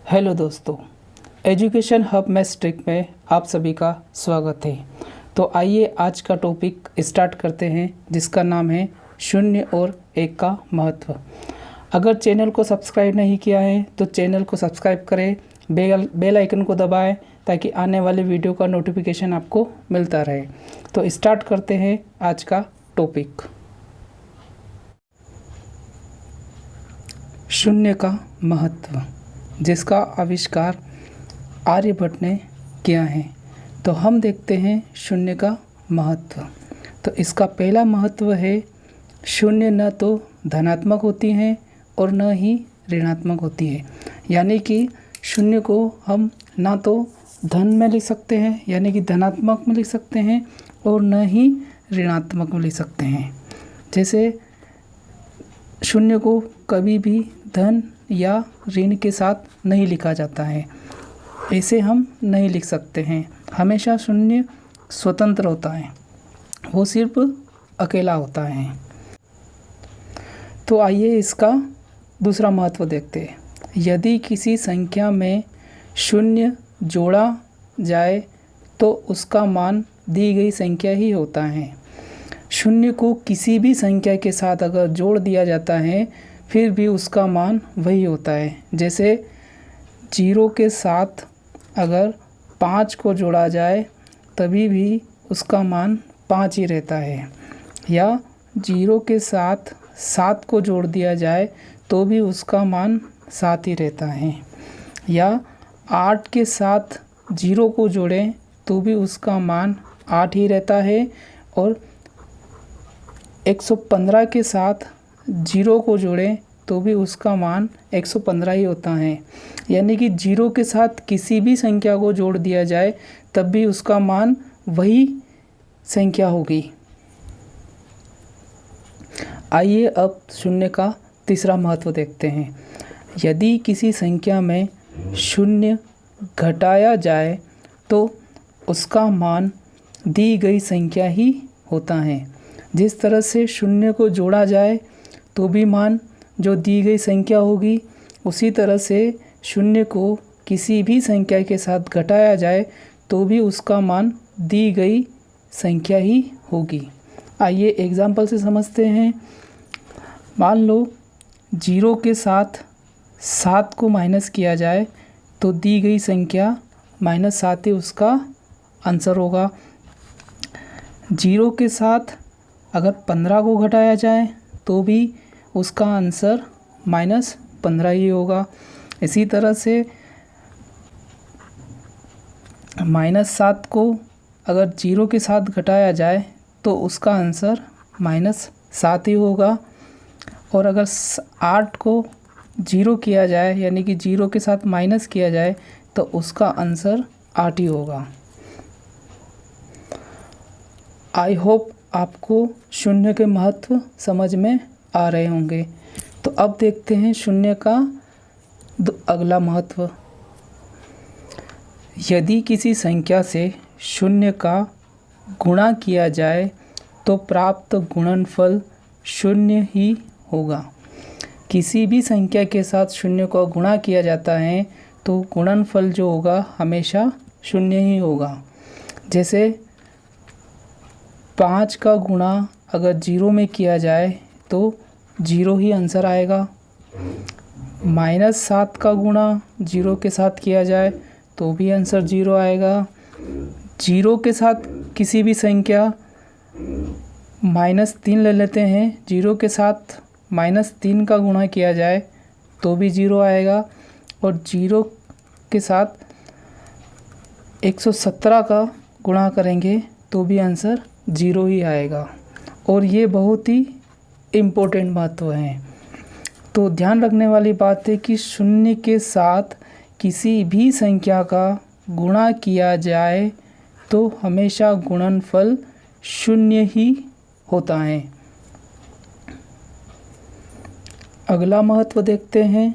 Hello दोस्तों, education hub maths trick में आप सभी का स्वागत है। तो आइए आज का टॉपिक स्टार्ट करते हैं, जिसका नाम है शून्य और एक का महत्व। अगर चैनल को सब्सक्राइब नहीं किया है तो चैनल को सब्सक्राइब करें, बेल आइकन को दबाएं ताकि आने वाले वीडियो का नोटिफिकेशन आपको मिलता रहे। तो स्टार्ट करते हैं आज का टॉपिक। शून्य का महत्व, जिसका आविष्कार आर्यभट्ट ने किया है। तो हम देखते हैं शून्य का महत्व। तो इसका पहला महत्व है, शून्य न तो धनात्मक होती हैं और न ही ऋणात्मक होती है। यानी कि शून्य को हम ना तो धन में लिख सकते हैं यानी कि धनात्मक में लिख सकते हैं और न ही ऋणात्मक में लिख सकते हैं। जैसे शून्य को कभी भी धन या ऋण के साथ नहीं लिखा जाता है, ऐसे हम नहीं लिख सकते हैं। हमेशा शून्य स्वतंत्र होता है, वो सिर्फ अकेला होता है। तो आइए इसका दूसरा महत्व देखते हैं। यदि किसी संख्या में शून्य जोड़ा जाए तो उसका मान दी गई संख्या ही होता है। शून्य को किसी भी संख्या के साथ अगर जोड़ दिया जाता है फिर भी उसका मान वही होता है। जैसे 0 के साथ अगर 5 को जोड़ा जाए तभी भी उसका मान 5 ही रहता है, या 0 के साथ 7 को जोड़ दिया जाए तो भी उसका मान 7 ही रहता है, या 8 के साथ 0 को जोड़ें तो भी उसका मान 8 ही रहता है, और 115 के साथ 0 को जोड़ें तो भी उसका मान 115 ही होता है। यानी कि 0 के साथ किसी भी संख्या को जोड़ दिया जाए तब भी उसका मान वही संख्या होगी। आइए अब शून्य का तीसरा महत्व देखते हैं। यदि किसी संख्या में शून्य घटाया जाए तो उसका मान दी गई संख्या ही होता है। जिस तरह से शून्य को जोड़ा जाए तो भी मान जो दी गई संख्या होगी, उसी तरह से शून्य को किसी भी संख्या के साथ घटाया जाए तो भी उसका मान दी गई संख्या ही होगी। आइए एग्जाम्पल से समझते हैं। मान लो 0 के साथ 7 को माइनस किया जाए तो दी गई संख्या -7 ही उसका आंसर होगा। 0 के साथ अगर 15 को घटाया जाए तो भी उसका आंसर -15 ही होगा। इसी तरह से -7 को अगर 0 के साथ घटाया जाए तो उसका आंसर -7 ही होगा, और अगर 8 को 0 किया जाए यानी कि 0 के साथ माइनस किया जाए तो उसका आंसर 8 ही होगा। आई होप आपको शून्य के महत्व समझ में आ रहे होंगे। तो अब देखते हैं शून्य का अगला महत्व। यदि किसी संख्या से शून्य का गुणा किया जाए तो प्राप्त गुणनफल शून्य ही होगा। किसी भी संख्या के साथ शून्य को गुणा किया जाता है तो गुणनफल जो होगा हमेशा शून्य ही होगा। जैसे 5 का गुणा अगर 0 में किया जाए तो 0 ही आंसर आएगा। -7 का गुणा 0 के साथ किया जाए तो भी आंसर 0 आएगा। 0 के साथ किसी भी संख्या -3 ले लेते हैं, 0 के साथ -3 का गुणा किया जाए तो भी 0 आएगा, और 0 के साथ 117 का गुणा करेंगे तो भी आंसर 0 ही आएगा। और ये बहुत ही इम्पोर्टेंट महत्व है। तो ध्यान रखने वाली बात है कि शून्य के साथ किसी भी संख्या का गुणा किया जाए तो हमेशा गुणनफल शून्य ही होता है। अगला महत्व देखते हैं।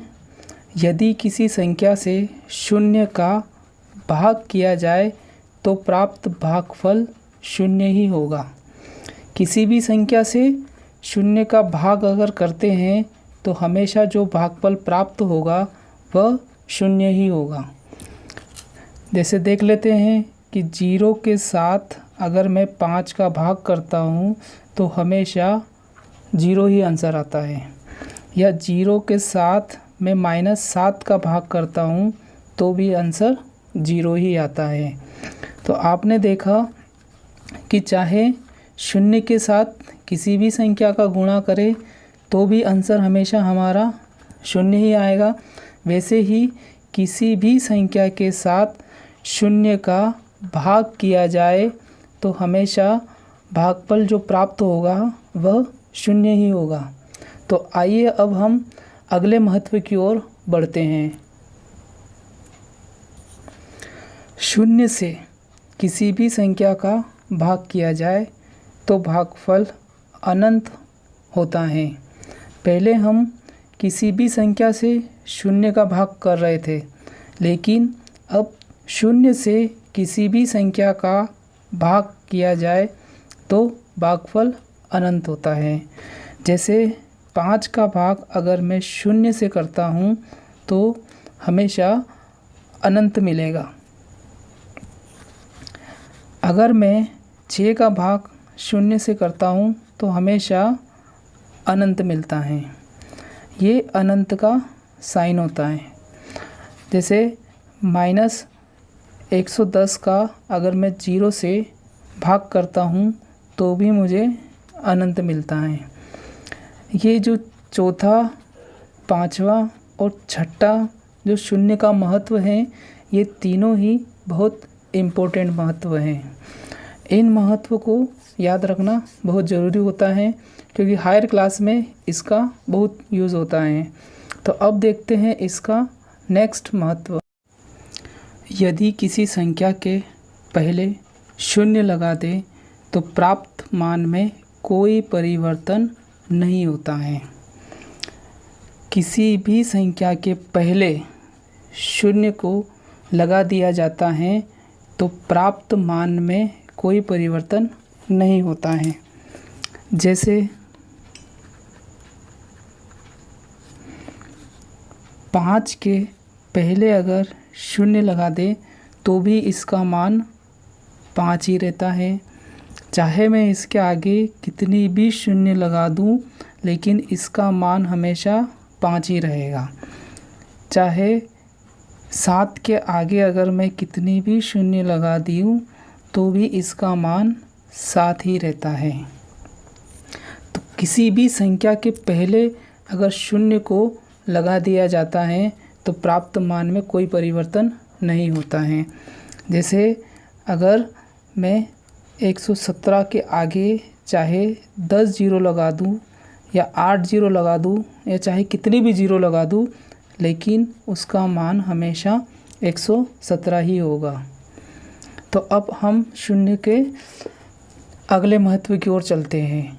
यदि किसी संख्या से शून्य का भाग किया जाए तो प्राप्त भागफल शून्य ही होगा। किसी भी संख्या से शून्य का भाग अगर करते हैं तो हमेशा जो भागफल प्राप्त होगा वह शून्य ही होगा। जैसे देख लेते हैं कि 0 के साथ अगर मैं 5 का भाग करता हूँ तो हमेशा 0 ही आंसर आता है, या 0 के साथ मैं -7 का भाग करता हूँ तो भी आंसर 0 ही आता है। तो आपने देखा कि चाहे शून्य के साथ किसी भी संख्या का गुणा करें तो भी आंसर हमेशा हमारा शून्य ही आएगा। वैसे ही किसी भी संख्या के साथ शून्य का भाग किया जाए तो हमेशा भागफल जो प्राप्त होगा वह शून्य ही होगा। तो आइए अब हम अगले महत्व की ओर बढ़ते हैं। शून्य से किसी भी संख्या का भाग किया जाए तो भागफल अनंत होता है। पहले हम किसी भी संख्या से शून्य का भाग कर रहे थे, लेकिन अब शून्य से किसी भी संख्या का भाग किया जाए तो भागफल अनंत होता है। जैसे 5 का भाग अगर मैं शून्य से करता हूँ तो हमेशा अनंत मिलेगा। अगर मैं 6 का भाग शून्य से करता हूँ तो हमेशा अनंत मिलता है। ये अनंत का साइन होता है। जैसे -110 का अगर मैं 0 से भाग करता हूँ तो भी मुझे अनंत मिलता है। ये जो चौथा, पांचवा और छठा जो शून्य का महत्व है, ये तीनों ही बहुत इम्पोर्टेंट महत्व हैं। इन महत्व को याद रखना बहुत ज़रूरी होता है क्योंकि हायर क्लास में इसका बहुत यूज़ होता है। तो अब देखते हैं इसका नेक्स्ट महत्व। यदि किसी संख्या के पहले शून्य लगा दें तो प्राप्त मान में कोई परिवर्तन नहीं होता है। किसी भी संख्या के पहले शून्य को लगा दिया जाता है तो प्राप्त मान में कोई परिवर्तन नहीं होता है। जैसे 5 के पहले अगर शून्य लगा दे तो भी इसका मान 5 ही रहता है। चाहे मैं इसके आगे कितनी भी शून्य लगा दूं, लेकिन इसका मान हमेशा 5 ही रहेगा। चाहे 7 के आगे अगर मैं कितनी भी शून्य लगा दूं तो भी इसका मान 7 ही रहता है। तो किसी भी संख्या के पहले अगर शून्य को लगा दिया जाता है तो प्राप्त मान में कोई परिवर्तन नहीं होता है। जैसे अगर मैं 117 के आगे चाहे 10 जीरो लगा दूं या 8 जीरो लगा दूं या चाहे कितनी भी जीरो लगा दूं, लेकिन उसका मान हमेशा 117 ही होगा। तो अब हम शून्य के अगले महत्व की ओर चलते हैं।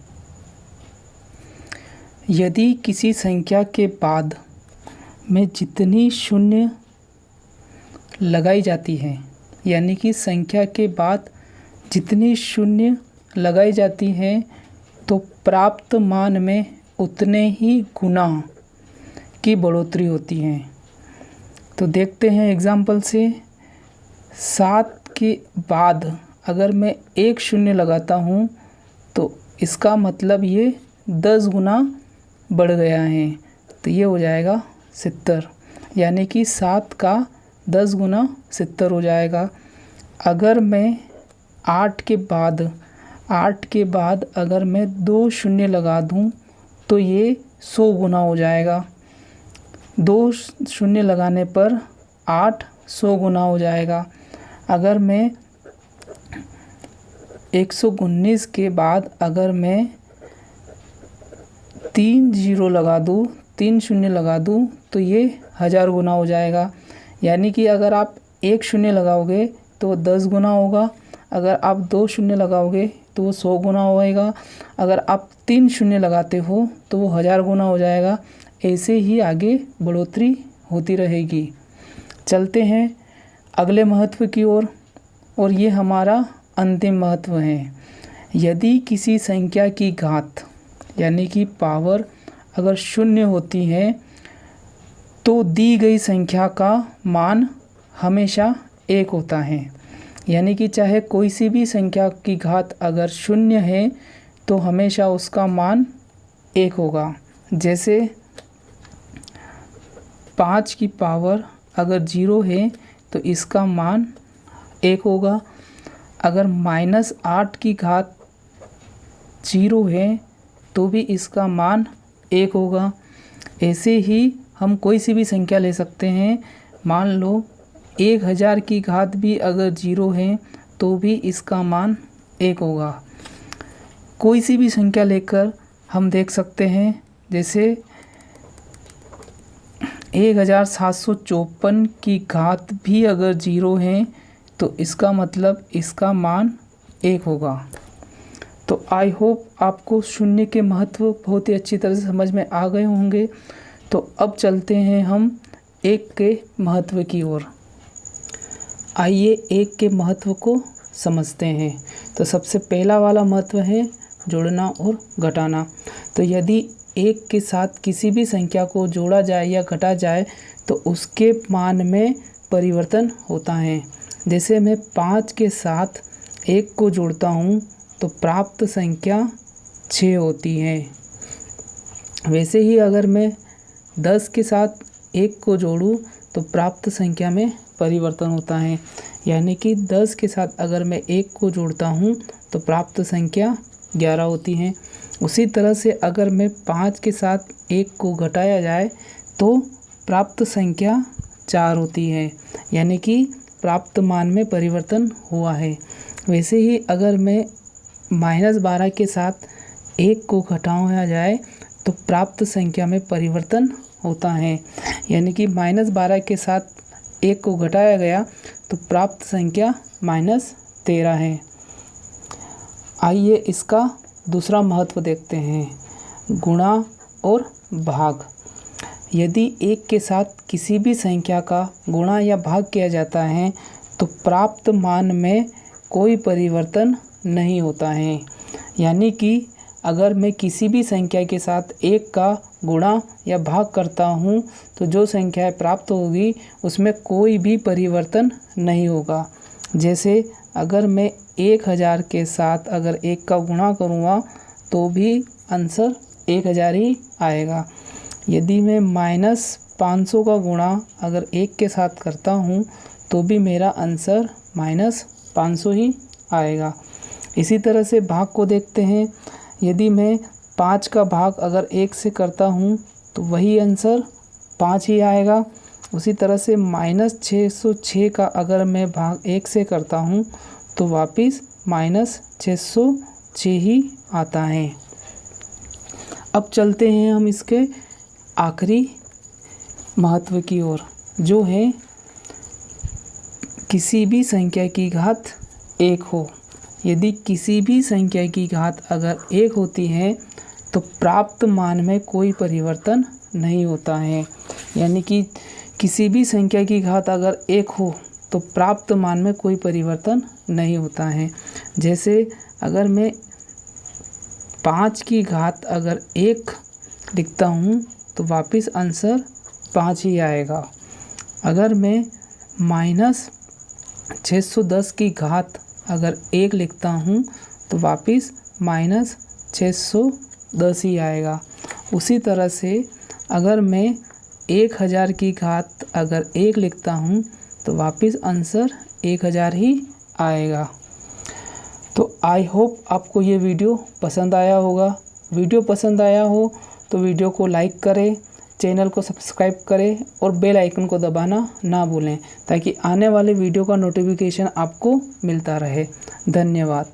यदि किसी संख्या के बाद में जितनी शून्य लगाई जाती है, यानी कि संख्या के बाद जितनी शून्य लगाई जाती है तो प्राप्त मान में उतने ही गुना की बढ़ोतरी होती है। तो देखते हैं एग्जाम्पल से। 7 के बाद अगर मैं 1 शून्य लगाता हूँ तो इसका मतलब ये 10 गुना बढ़ गया है, तो ये हो जाएगा 70, यानी कि 7 का 10 गुना 70 हो जाएगा। अगर मैं 8 के बाद अगर मैं 2 शून्य लगा दूं तो ये 100 गुना हो जाएगा। 2 शून्य लगाने पर 8 100 गुना हो जाएगा। अगर मैं 119 के बाद अगर मैं 3 जीरो लगा दूं, 3 शून्य लगा दूं तो ये 1000 गुना हो जाएगा। यानी कि अगर आप 1 शून्य लगाओगे तो वो 10 गुना होगा, अगर आप 2 शून्य लगाओगे तो वो 100 गुना होएगा, अगर आप 3 शून्य लगाते हो तो वो 1000 गुना हो जाएगा। ऐसे ही आगे बढ़ोतरी होती रहेगी। चलते हैं अगले महत्व की ओर, और ये हमारा अंतिम महत्व है। यदि किसी संख्या की घात यानी कि पावर अगर शून्य होती है तो दी गई संख्या का मान हमेशा 1 होता है। यानी कि चाहे कोई सी भी संख्या की घात अगर 0 है तो हमेशा उसका मान 1 होगा। जैसे 5 की पावर अगर 0 है तो इसका मान 1 होगा। अगर -8 की घात 0 है तो भी इसका मान 1 होगा। ऐसे ही हम कोई सी भी संख्या ले सकते हैं। मान लो 1000 की घात भी अगर 0 है तो भी इसका मान 1 होगा। कोई सी भी संख्या लेकर हम देख सकते हैं। जैसे 1754 की घात भी अगर 0 है तो इसका मतलब इसका मान 1 होगा। तो आई होप आपको शून्य के महत्व बहुत ही अच्छी तरह से समझ में आ गए होंगे। तो अब चलते हैं हम 1 के महत्व की ओर। आइए 1 के महत्व को समझते हैं। तो सबसे पहला वाला महत्व है जोड़ना और घटाना। तो यदि 1 के साथ किसी भी संख्या को जोड़ा जाए या घटा जाए तो उसके मान में परिवर्तन होता है। जैसे मैं 5 के साथ 1 को जोड़ता हूँ तो प्राप्त संख्या 6 होती है। वैसे ही अगर मैं 10 के साथ 1 को जोड़ूँ तो प्राप्त संख्या में परिवर्तन होता है। यानी कि 10 के साथ अगर मैं 1 को जोड़ता हूँ तो प्राप्त संख्या 11 होती है। उसी तरह से अगर मैं 5 के साथ 1 को घटाया जाए तो प्राप्त संख्या 4 होती है। यानी कि प्राप्त मान में परिवर्तन हुआ है। वैसे ही अगर मैं -12 के साथ 1 को घटाया जाए तो प्राप्त संख्या में परिवर्तन होता है। यानी कि -12 के साथ 1 को घटाया गया तो प्राप्त संख्या -13 है। आइए इसका दूसरा महत्व देखते हैं, गुणा और भाग। यदि 1 के साथ किसी भी संख्या का गुणा या भाग किया जाता है तो प्राप्त मान में कोई परिवर्तन नहीं होता है। यानी कि अगर मैं किसी भी संख्या के साथ 1 का गुणा या भाग करता हूँ तो जो संख्या प्राप्त होगी उसमें कोई भी परिवर्तन नहीं होगा। जैसे अगर मैं 1000 के साथ अगर 1 का गुणा करूँगा तो भी आंसर 1000 ही आएगा। यदि मैं -500 का गुणा अगर 1 के साथ करता हूँ तो भी मेरा आंसर -500 ही आएगा। इसी तरह से भाग को देखते हैं। यदि मैं 5 का भाग अगर 1 से करता हूँ तो वही आंसर 5 ही आएगा। उसी तरह से -606 का अगर मैं भाग 1 से करता हूँ तो वापस -606 ही आता है। अब चलते हैं हम इसके आखिरी महत्व की ओर, जो है किसी भी संख्या की घात 1 हो। यदि किसी भी संख्या की घात अगर 1 होती है तो प्राप्त मान में कोई परिवर्तन नहीं होता है। यानी कि किसी भी संख्या की घात अगर 1 हो तो प्राप्त मान में कोई परिवर्तन नहीं होता है। जैसे अगर मैं 5 की घात अगर 1 लिखता हूँ तो वापस आंसर 5 ही आएगा। अगर मैं -610 की घात अगर 1 लिखता हूँ तो वापस -610 ही आएगा। उसी तरह से अगर मैं 1000 की घात अगर 1 लिखता हूँ तो वापस आंसर 1000 ही आएगा। तो आई होप आपको ये वीडियो पसंद आया होगा। वीडियो पसंद आया हो तो वीडियो को लाइक करें, चैनल को सब्सक्राइब करें और बेल आइकन को दबाना ना भूलें ताकि आने वाले वीडियो का नोटिफिकेशन आपको मिलता रहे। धन्यवाद।